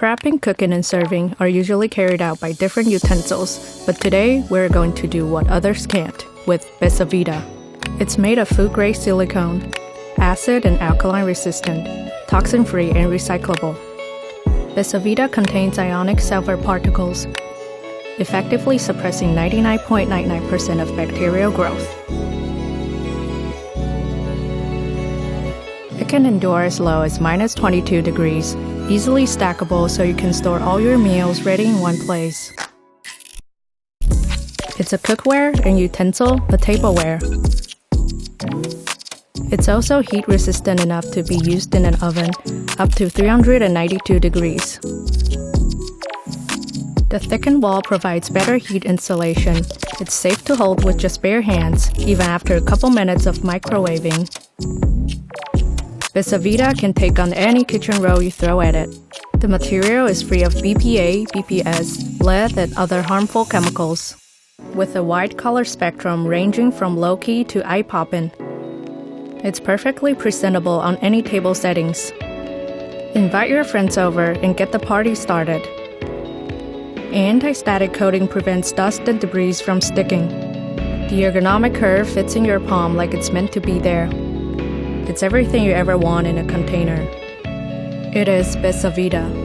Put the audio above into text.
Prepping, cooking, and serving are usually carried out by different utensils, but today we're going to do what others can't with BesoVida. It's made of food-grade silicone, acid and alkaline resistant, toxin-free and recyclable. BesoVida contains ionic silver particles, effectively suppressing 99.99% of bacterial growth. It can endure as low as minus 22 degrees, easily stackable so you can store all your meals ready in one place. It's a cookware and utensil, a tableware. It's also heat resistant enough to be used in an oven up to 392 degrees. The thickened wall provides better heat insulation. It's safe to hold with just bare hands, even after a couple minutes of microwaving. BesoVida can take on any kitchen roll you throw at it. The material is free of BPA, BPS, lead, and other harmful chemicals, with a wide color spectrum ranging from low-key to eye-poppin'. It's perfectly presentable on any table settings. Invite your friends over and get the party started. Anti-static coating prevents dust and debris from sticking. The ergonomic curve fits in your palm like it's meant to be there. It's everything you ever want in a container. It is BesoVida.